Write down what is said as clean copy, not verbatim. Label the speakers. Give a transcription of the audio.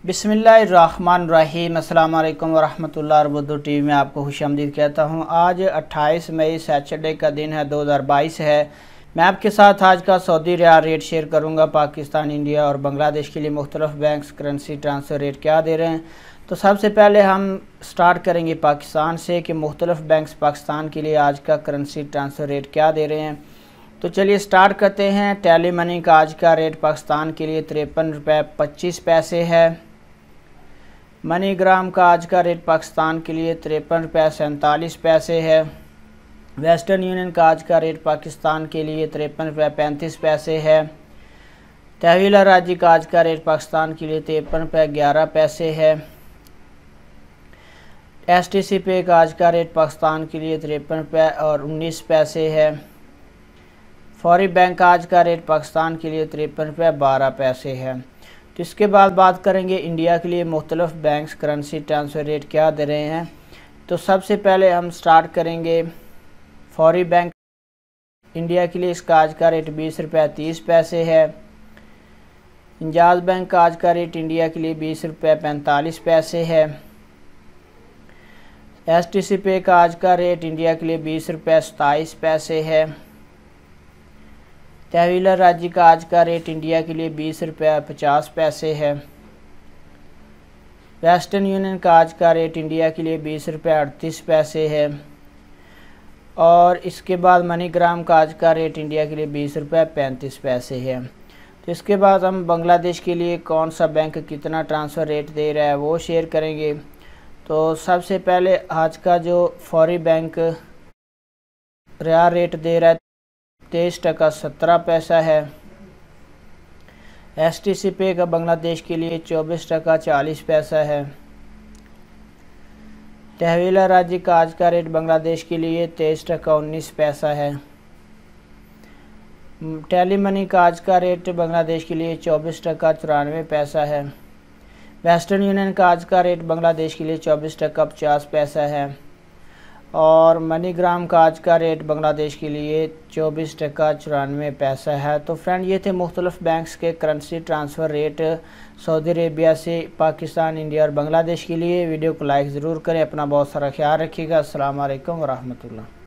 Speaker 1: बिस्मिल्लाहिर्रहमानिर्रहीम। अस्सलाम वालेकुम वरहमतुल्लाहि वबरकातुहू। टीवी में आपको खुशामदीद कहता हूँ। आज 28 मई सैटरडे का दिन है, 2022 है। मैं आपके साथ आज का सऊदी रियाल रेट शेयर करूँगा। पाकिस्तान, इंडिया और बांग्लादेश के लिए मुख्तलिफ बैंक्स करेंसी ट्रांसफ़र रेट क्या दे रहे हैं। तो सबसे पहले हम स्टार्ट करेंगे पाकिस्तान से कि मुख्तलिफ बैंक्स पाकिस्तान के लिए आज का करेंसी ट्रांसफ़र रेट क्या दे रहे हैं। तो चलिए स्टार्ट करते हैं। टेली मनी का आज का रेट पाकिस्तान के लिए 53 रुपये 25 पैसे है। मनीग्राम का आज का रेट पाकिस्तान के लिए 53 रुपये 47 पैसे है। वेस्टर्न यूनियन का आज का रेट पाकिस्तान के लिए 53 रुपये 35 पैसे है। तहवील राजी का आज का रेट पाकिस्तान के लिए 53 रुपये 11 पैसे है। STC पे का आज का रेट पाकिस्तान के लिए 53 रुपये और 19 पैसे है। फौरी बैंक का आज का रेट पाकिस्तान के लिए 53 रुपये 12 पैसे है। तो इसके बाद बात करेंगे इंडिया के लिए मुख्तलिफ बैंक्स करेंसी ट्रांसफ़र रेट क्या दे रहे हैं। तो सबसे पहले हम स्टार्ट करेंगे फौरी बैंक। इंडिया के लिए इसका आज का रेट 20 रुपये 30 पैसे है। इंजाज बैंक का आज का रेट इंडिया के लिए 20 रुपये 45 पैसे है। STC पे का आज का रेट इंडिया के लिए 20 रुपये 27 पैसे है। तहवील राजी का आज का रेट इंडिया के लिए 20 रुपये 50 पैसे है। वेस्टर्न यूनियन का आज का रेट इंडिया के लिए 20 रुपये 38 पैसे है। और इसके बाद मनीग्राम का आज का रेट इंडिया के लिए 20 रुपये 35 पैसे है। तो इसके बाद हम बांग्लादेश के लिए कौन सा बैंक कितना ट्रांसफ़र रेट दे रहा है वो शेयर करेंगे। तो सबसे पहले आज का जो फौरी बैंक रियाल रेट दे रहा है 23 टका 17 पैसा है। STC पे का बांग्लादेश के लिए 24 टका 40 पैसा है। तहवील राजी का आज का रेट बांग्लादेश के लिए 23 टका 19 पैसा है। टेली मनी का आज का रेट बांग्लादेश के लिए 24 टका 94 पैसा है। वेस्टर्न यूनियन का आज का रेट बांग्लादेश के लिए 24 टका 50 पैसा है। और मनीग्राम का आज का रेट बांग्लादेश के लिए 24 टका 94 पैसा है। तो फ्रेंड, ये थे मुख्तलिफ बैंक्स के currency transfer rate Saudi Arabia से पाकिस्तान, इंडिया और बांग्लादेश के लिए। वीडियो को लाइक ज़रूर करें। अपना बहुत सारा ख्याल रखिएगा। अस्सलाम वालेकुम वरहमतुल्लाह।